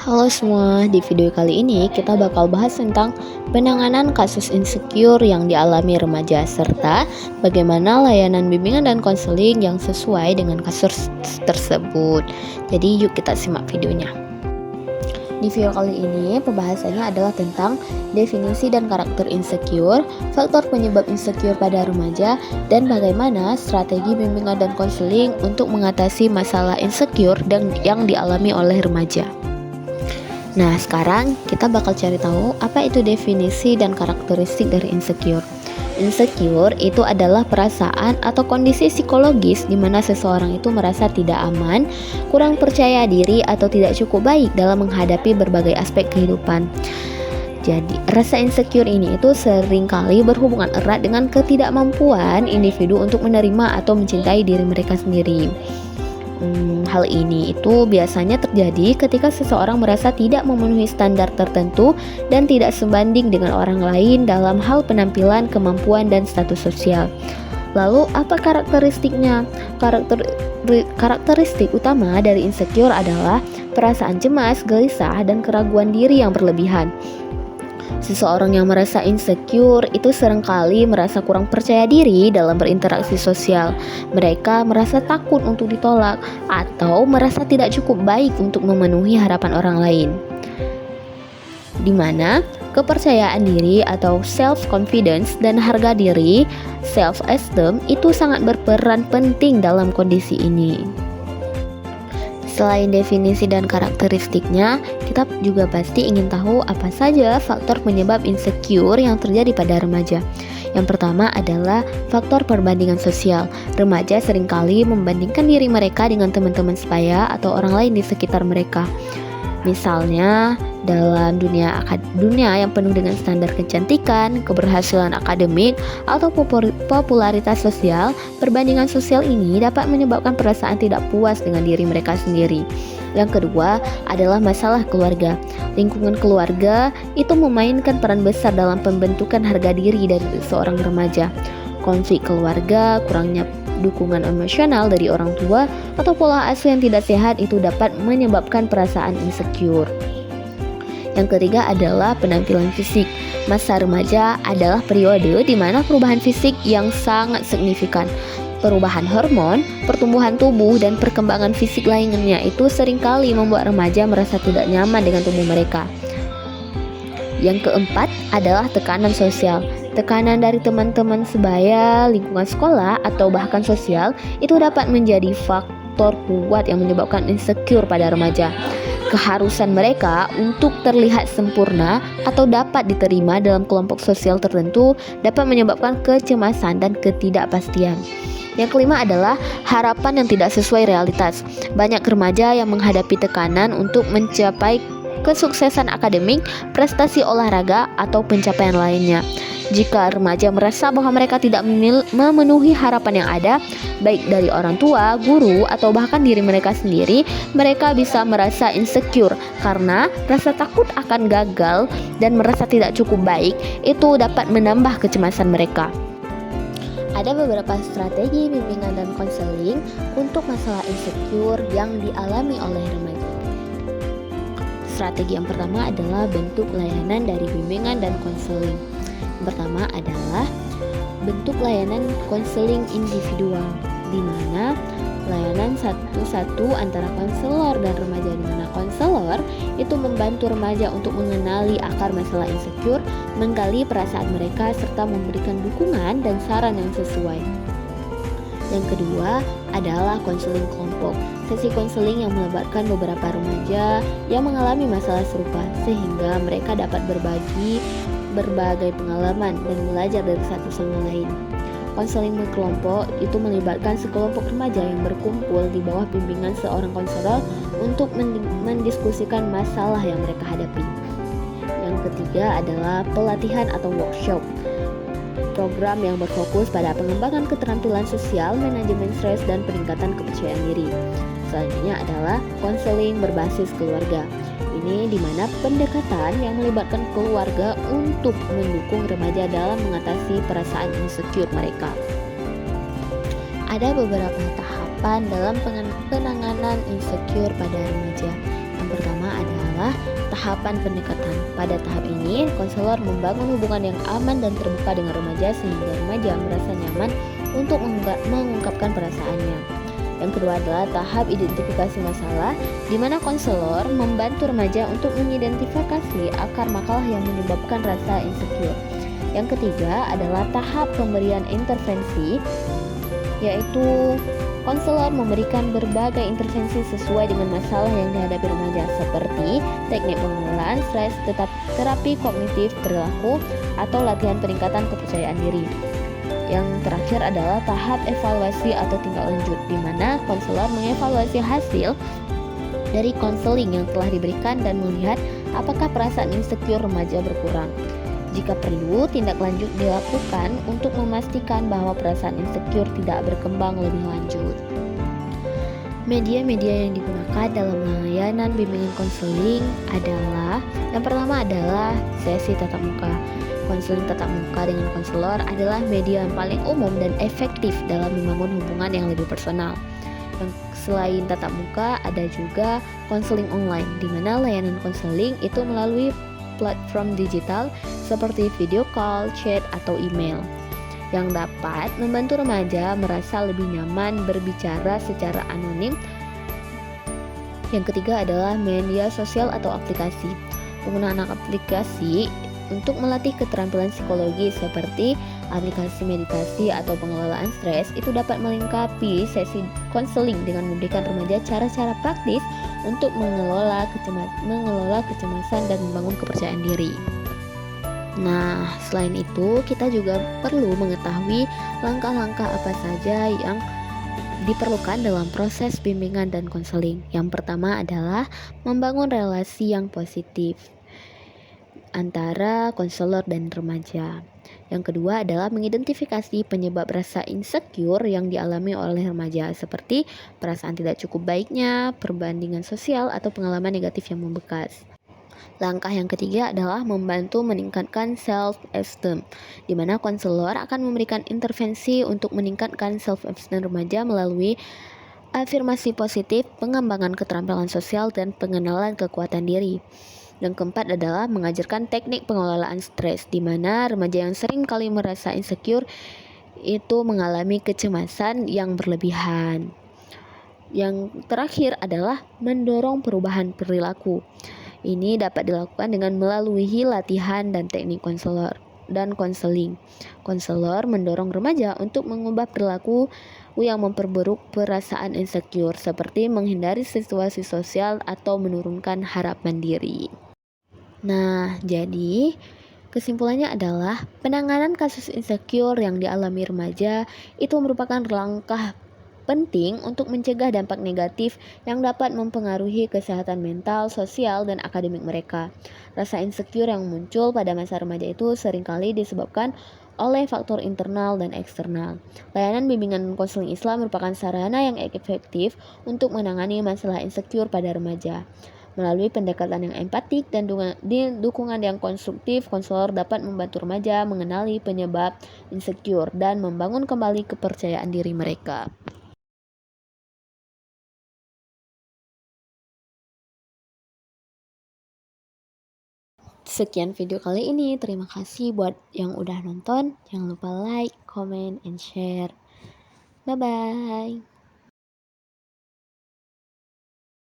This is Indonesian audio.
Halo semua, di video kali ini kita bakal bahas tentang penanganan kasus insecure yang dialami remaja serta bagaimana layanan bimbingan dan konseling yang sesuai dengan kasus tersebut. Jadi yuk kita simak videonya. Di video kali ini pembahasannya adalah tentang definisi dan karakter insecure, faktor penyebab insecure pada remaja, dan bagaimana strategi bimbingan dan konseling untuk mengatasi masalah insecure yang dialami oleh remaja. Nah, sekarang kita bakal cari tahu apa itu definisi dan karakteristik dari insecure. Insecure itu adalah perasaan atau kondisi psikologis di mana seseorang itu merasa tidak aman, kurang percaya diri atau tidak cukup baik dalam menghadapi berbagai aspek kehidupan. Jadi, rasa insecure ini itu seringkali berhubungan erat dengan ketidakmampuan individu untuk menerima atau mencintai diri mereka sendiri. Hal ini itu biasanya terjadi ketika seseorang merasa tidak memenuhi standar tertentu dan tidak sebanding dengan orang lain dalam hal penampilan, kemampuan, dan status sosial. Lalu apa karakteristiknya? Karakteristik utama dari insecure adalah perasaan cemas, gelisah, dan keraguan diri yang berlebihan. Seseorang yang merasa insecure itu seringkali merasa kurang percaya diri dalam berinteraksi sosial. Mereka merasa takut untuk ditolak atau merasa tidak cukup baik untuk memenuhi harapan orang lain. Di mana kepercayaan diri atau self-confidence dan harga diri, self-esteem, itu sangat berperan penting dalam kondisi ini. Selain definisi dan karakteristiknya, kita juga pasti ingin tahu apa saja faktor penyebab insecure yang terjadi pada remaja. Yang pertama adalah faktor perbandingan sosial. Remaja seringkali membandingkan diri mereka dengan teman-teman sebaya atau orang lain di sekitar mereka. Misalnya, dalam dunia yang penuh dengan standar kecantikan, keberhasilan akademik, atau popularitas sosial, perbandingan sosial ini dapat menyebabkan perasaan tidak puas dengan diri mereka sendiri. Yang kedua adalah masalah keluarga. Lingkungan keluarga itu memainkan peran besar dalam pembentukan harga diri dari seorang remaja. Konflik keluarga, kurangnya dukungan emosional dari orang tua, atau pola asuh yang tidak sehat itu dapat menyebabkan perasaan insecure. Yang ketiga adalah penampilan fisik. Masa remaja adalah periode di mana perubahan fisik yang sangat signifikan. Perubahan hormon, pertumbuhan tubuh, dan perkembangan fisik lainnya itu seringkali membuat remaja merasa tidak nyaman dengan tubuh mereka. Yang keempat adalah tekanan sosial. Tekanan dari teman-teman sebaya, lingkungan sekolah, atau bahkan sosial itu dapat menjadi faktor kuat yang menyebabkan insecure pada remaja. Keharusan mereka untuk terlihat sempurna atau dapat diterima dalam kelompok sosial tertentu dapat menyebabkan kecemasan dan ketidakpastian. Yang kelima adalah harapan yang tidak sesuai realitas. Banyak remaja yang menghadapi tekanan untuk mencapai kesuksesan akademik, prestasi olahraga, atau pencapaian lainnya. Jika remaja merasa bahwa mereka tidak memenuhi harapan yang ada, baik dari orang tua, guru, atau bahkan diri mereka sendiri, mereka bisa merasa insecure karena rasa takut akan gagal dan merasa tidak cukup baik itu dapat menambah kecemasan mereka. Ada beberapa strategi bimbingan dan konseling untuk masalah insecure yang dialami oleh remaja. Strategi yang pertama adalah bentuk layanan dari bimbingan dan konseling. Yang pertama adalah bentuk layanan konseling individual, di mana layanan satu-satu antara konselor dan remaja, di mana konselor itu membantu remaja untuk mengenali akar masalah insecure, menggali perasaan mereka, serta memberikan dukungan dan saran yang sesuai. Yang kedua adalah konseling kelompok. Sesi konseling yang melibatkan beberapa remaja yang mengalami masalah serupa, sehingga mereka dapat berbagi berbagai pengalaman dan belajar dari satu sama lain. Konseling kelompok itu melibatkan sekelompok remaja yang berkumpul di bawah bimbingan seorang konselor untuk mendiskusikan masalah yang mereka hadapi. Yang ketiga adalah pelatihan atau workshop. Program yang berfokus pada pengembangan keterampilan sosial, manajemen stres, dan peningkatan kepercayaan diri. Selanjutnya adalah konseling berbasis keluarga. Ini di mana pendekatan yang melibatkan keluarga untuk mendukung remaja dalam mengatasi perasaan insecure mereka. Ada beberapa tahapan dalam penanganan insecure pada remaja. Yang pertama adalah tahapan pendekatan. Pada tahap ini, konselor membangun hubungan yang aman dan terbuka dengan remaja sehingga remaja merasa nyaman untuk mengungkapkan perasaannya. Yang kedua adalah tahap identifikasi masalah, di mana konselor membantu remaja untuk mengidentifikasi akar masalah yang menyebabkan rasa insecure. Yang ketiga adalah tahap pemberian intervensi, yaitu konselor memberikan berbagai intervensi sesuai dengan masalah yang dihadapi remaja seperti teknik pengelolaan stres, terapi kognitif perilaku, atau latihan peningkatan kepercayaan diri. Yang terakhir adalah tahap evaluasi atau tindak lanjut, di mana konselor mengevaluasi hasil dari konseling yang telah diberikan dan melihat apakah perasaan insecure remaja berkurang. Jika perlu, tindak lanjut dilakukan untuk memastikan bahwa perasaan insecure tidak berkembang lebih lanjut. Media-media yang digunakan dalam layanan bimbingan konseling adalah, yang pertama adalah sesi tatap muka. Konseling tatap muka dengan konselor adalah media yang paling umum dan efektif dalam membangun hubungan yang lebih personal. Selain tatap muka, ada juga konseling online, di mana layanan konseling itu melalui platform digital seperti video call, chat, atau email, yang dapat membantu remaja merasa lebih nyaman berbicara secara anonim. Yang ketiga adalah media sosial atau aplikasi. Penggunaan aplikasi untuk melatih keterampilan psikologi seperti aplikasi meditasi atau pengelolaan stres itu dapat melengkapi sesi konseling dengan memberikan remaja cara-cara praktis untuk mengelola kecemasan dan membangun kepercayaan diri. Nah, selain itu kita juga perlu mengetahui langkah-langkah apa saja yang diperlukan dalam proses bimbingan dan konseling. Yang pertama adalah membangun relasi yang positif antara konselor dan remaja. Yang kedua adalah mengidentifikasi penyebab rasa insecure yang dialami oleh remaja, seperti perasaan tidak cukup baiknya, perbandingan sosial, atau pengalaman negatif yang membekas. Langkah yang ketiga adalah membantu meningkatkan self-esteem, di mana konselor akan memberikan intervensi untuk meningkatkan self-esteem remaja melalui afirmasi positif, pengembangan keterampilan sosial, dan pengenalan kekuatan diri. Yang keempat adalah mengajarkan teknik pengelolaan stres, di mana remaja yang sering kali merasa insecure itu mengalami kecemasan yang berlebihan. Yang terakhir adalah mendorong perubahan perilaku. Ini dapat dilakukan dengan melalui latihan dan teknik konselor dan konseling. Konselor mendorong remaja untuk mengubah perilaku yang memperburuk perasaan insecure, seperti menghindari situasi sosial atau menurunkan harapan diri. Nah, jadi kesimpulannya adalah penanganan kasus insecure yang dialami remaja itu merupakan langkah penting untuk mencegah dampak negatif yang dapat mempengaruhi kesehatan mental, sosial, dan akademik mereka. Rasa insecure yang muncul pada masa remaja itu seringkali disebabkan oleh faktor internal dan eksternal. Layanan bimbingan konseling Islam merupakan sarana yang efektif untuk menangani masalah insecure pada remaja. Melalui pendekatan yang empatik dan dukungan yang konstruktif, konselor dapat membantu remaja mengenali penyebab insecure dan membangun kembali kepercayaan diri mereka. Sekian video kali ini. Terima kasih buat yang udah nonton. Jangan lupa like, comment, and share. Bye-bye.